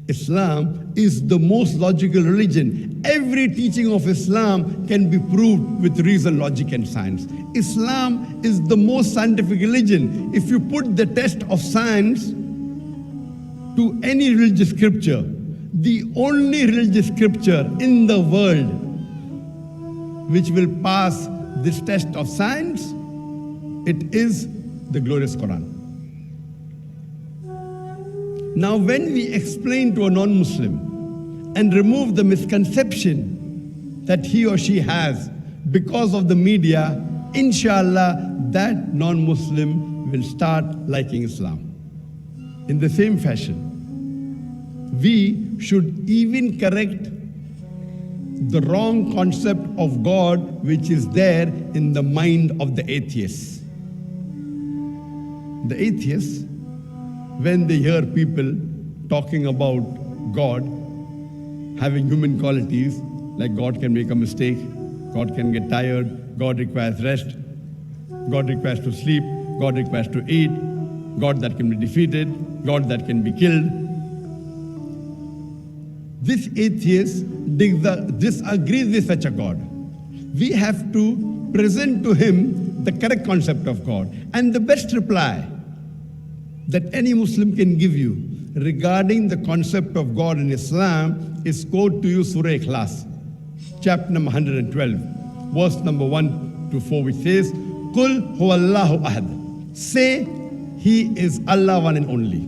Islam is the most logical religion. Every teaching of Islam can be proved with reason, logic, and science. Islam is the most scientific religion. If you put the test of science to any religious scripture, the only religious scripture in the world which will pass this test of science, it is the glorious Quran. Now, when we explain to a non-Muslim and remove the misconception that he or she has because of the media, inshallah, that non-Muslim will start liking Islam. In the same fashion, we should even correct the wrong concept of God which is there in the mind of the atheists. The atheists, when they hear people talking about God having human qualities, like God can make a mistake, God can get tired, God requires rest, God requires to sleep, God requires to eat, God that can be defeated, God that can be killed. This atheist disagrees with such a God. We have to present to him the correct concept of God. And the best reply that any Muslim can give you regarding the concept of God in Islam is quote to you Surah Ikhlas, chapter number 112, verse number 1 to 4, which says, Qul huwallahu ahad. Say, He is Allah one and only.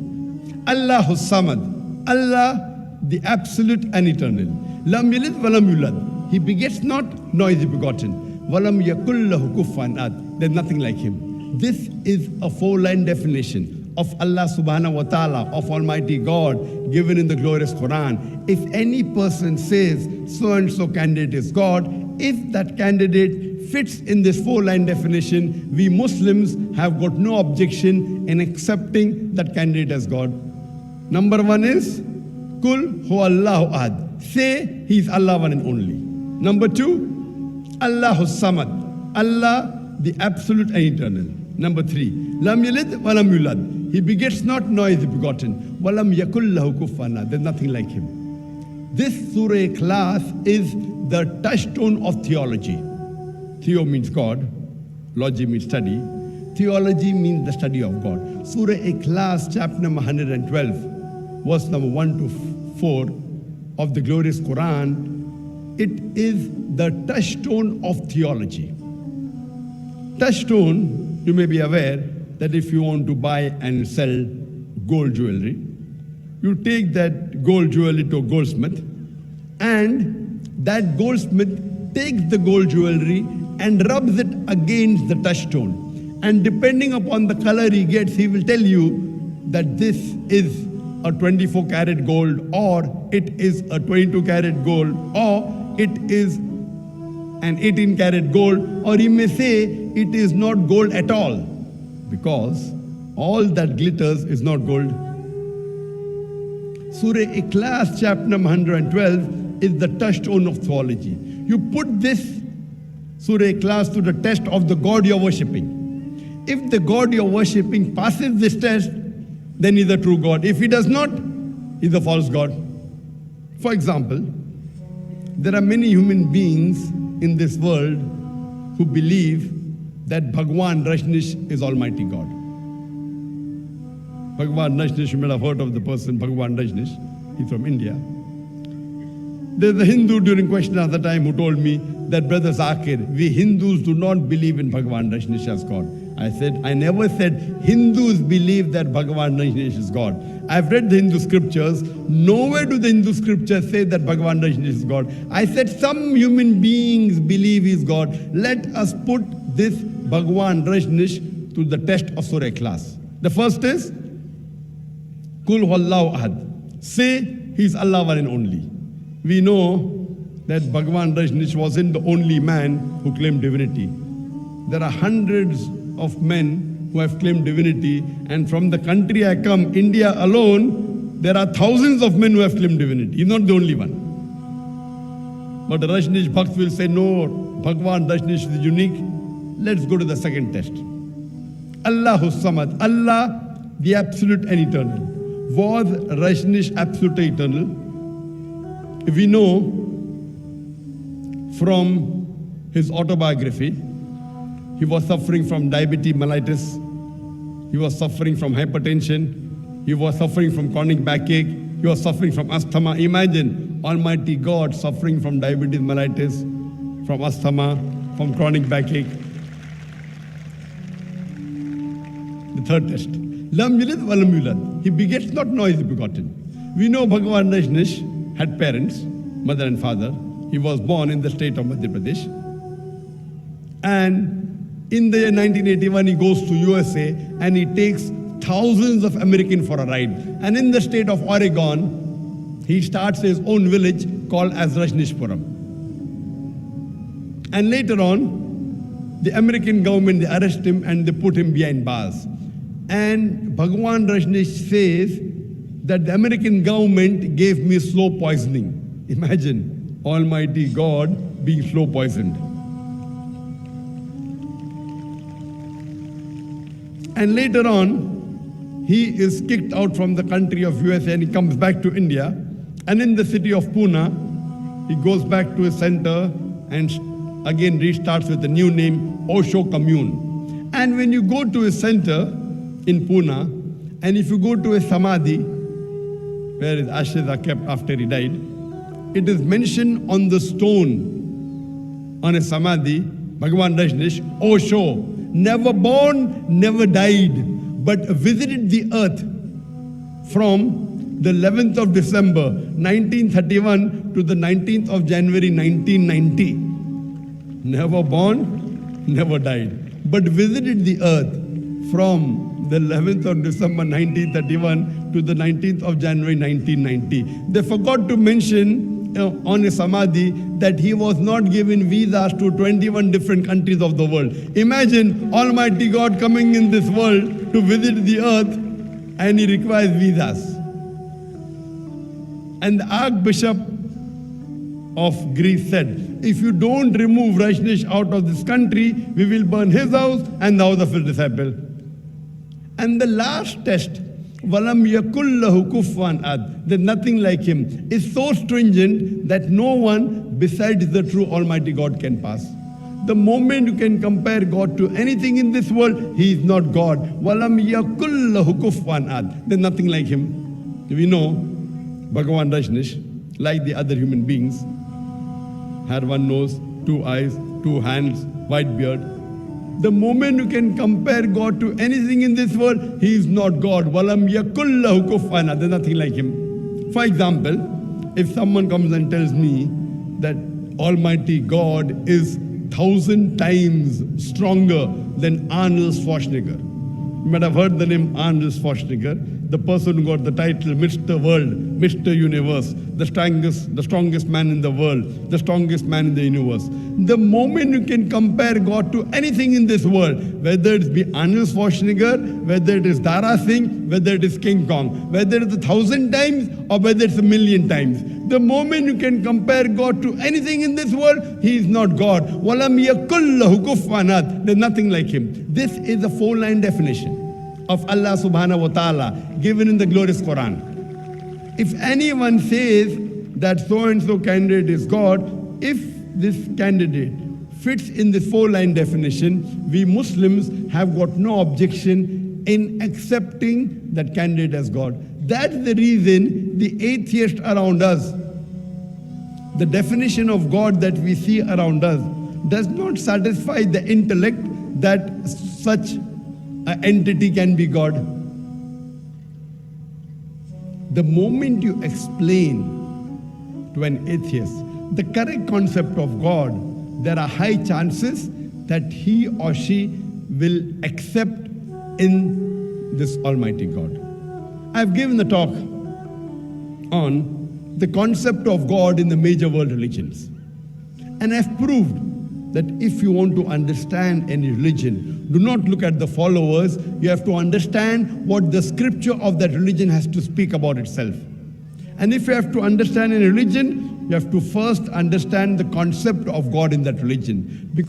Allahu samad. Allah, the absolute and eternal. Lam yalid walam yulad. He begets not, nor is he begotten. Walam yakul lahu kufuwan ahad. There's nothing like him. This is a 4-line definition of Allah subhanahu wa ta'ala, of Almighty God, given in the glorious Quran. If any person says so-and-so candidate is God, if that candidate fits in this 4-line definition, we Muslims have got no objection in accepting that candidate as God. Number 1 is, Kul huwallahu ahad. Say, He is Allah one and only. Number 2, Allahu samad. Allah, the absolute and eternal. Number 3, Lam yalid walam yulad. He begets not, nor is he begotten. Walam yakul lahu kufuwan ahad. There's nothing like him. This Surah Ikhlas is the touchstone of theology. Theo means God, logy means study, theology means the study of God. Surah Ikhlas, chapter number 112, verse number 1 to 4 of the glorious Quran, it is the touchstone of theology. Touchstone, you may be aware that if you want to buy and sell gold jewelry, you take that gold jewelry to a goldsmith, and that goldsmith takes the gold jewelry and rubs it against the touchstone. And depending upon the color he gets, he will tell you that this is a 24 karat gold, or it is a 22 karat gold, or it is an 18 karat gold, or he may say it is not gold at all, because all that glitters is not gold. Surah Ikhlas, chapter number 112, is the touchstone of theology. You put this Surah Ikhlas to the test of the God you're worshipping. If the God you're worshipping passes this test, then he's a true God. If he does not, he's a false God. For example, there are many human beings in this world who believe that Bhagwan Rajneesh is Almighty God. Bhagwan Rajneesh, you may have heard of the person Bhagwan Rajneesh. He's from India. There's a Hindu during question at the time who told me that, Brother Zakir, we Hindus do not believe in Bhagwan Rajneesh as God. I said, I never said Hindus believe that Bhagwan Rajneesh is God. I've read the Hindu scriptures. Nowhere do the Hindu scriptures say that Bhagwan Rajneesh is God. I said some human beings believe he's God. Let us put this Bhagwan Rajneesh to the test of Surah Ikhlas. The first is, Kul huwallahu ahad. Say, he's Allah one and only. We know that Bhagwan Rajneesh wasn't the only man who claimed divinity. There are hundreds of men who have claimed divinity, and from the country I come, India alone, there are thousands of men who have claimed divinity. He's not the only one. But the Rajneesh Bhakt will say, no, Bhagwan Rajneesh is unique. Let's go to the second test. Allahu Samad. Allah, the absolute and eternal. Was Rajneesh absolute eternal? We know from his autobiography, he was suffering from diabetes mellitus, he was suffering from hypertension, he was suffering from chronic backache, he was suffering from asthma. Imagine Almighty God suffering from diabetes mellitus, from asthma, from chronic backache. The third test. Lam yalid wa lam yulad. He begets not, nor is he begotten. We know Bhagavan Rajneesh had parents, mother and father. He was born in the state of Madhya Pradesh. And in the year 1981, he goes to USA and he takes thousands of Americans for a ride. And in the state of Oregon, he starts his own village called as Rajneeshpuram. And later on, the American government, they arrest him and they put him behind bars. And Bhagavan Rajneesh says that the American government gave me slow poisoning. Imagine Almighty God being slow poisoned. And later on, he is kicked out from the country of USA and he comes back to India. And in the city of Pune, he goes back to his center and again restarts with a new name, Osho Commune. And when you go to his center in Pune, and if you go to his samadhi, where his ashes are kept after he died, it is mentioned on the stone on his samadhi, Bhagavan Rajneesh, Osho, never born, never died, but visited the earth from the 11th of December 1931 to the 19th of January 1990. Never born, never died, but visited the earth from the 11th of December 1931 to the 19th of January 1990. They forgot to mention on his samadhi that he was not given visas to 21 different countries of the world. Imagine Almighty God coming in this world to visit the earth and he requires visas. And the Archbishop of Greece said, if you don't remove Rajneesh out of this country, we will burn his house and the house of his disciple. And the last test, Walam yakul lahu kufuwan ahad, there's nothing like him, is so stringent that no one besides the true Almighty God can pass. The moment you can compare God to anything in this world, he is not God. Walam yakul lahu kufuwan ahad, there's nothing like him. We know Bhagavan Rajneesh, like the other human beings, had one nose, two eyes, two hands, white beard. The moment you can compare God to anything in this world, he is not God. Walam yakul lahu kufuwan ahad, there's nothing like him. For example, if someone comes and tells me that Almighty God is 1,000 times stronger than Arnold Schwarzenegger. You might have heard the name Arnold Schwarzenegger, the person who got the title Mr. World, Mr. Universe, the strongest man in the world, the strongest man in the universe. The moment you can compare God to anything in this world, whether it be Arnold Schwarzenegger, whether it is Dara Singh, whether it is King Kong, whether it's 1,000 times or whether it's 1,000,000 times, the moment you can compare God to anything in this world, he is not God. Walam yakul lahu kufuwan ahad, there's nothing like him. This is a 4-line definition of Allah subhanahu wa ta'ala given in the glorious Quran. If anyone says that so-and-so candidate is God, if this candidate fits in this 4-line definition, we Muslims have got no objection in accepting that candidate as God. That's the reason the atheists around us, the definition of God that we see around us, does not satisfy the intellect that such an entity can be God. The moment you explain to an atheist the correct concept of God, there are high chances that he or she will accept in this Almighty God. I've given a talk on the concept of God in the major world religions. And I've proved that if you want to understand any religion, do not look at the followers. You have to understand what the scripture of that religion has to speak about itself. And if you have to understand any religion, you have to first understand the concept of God in that religion.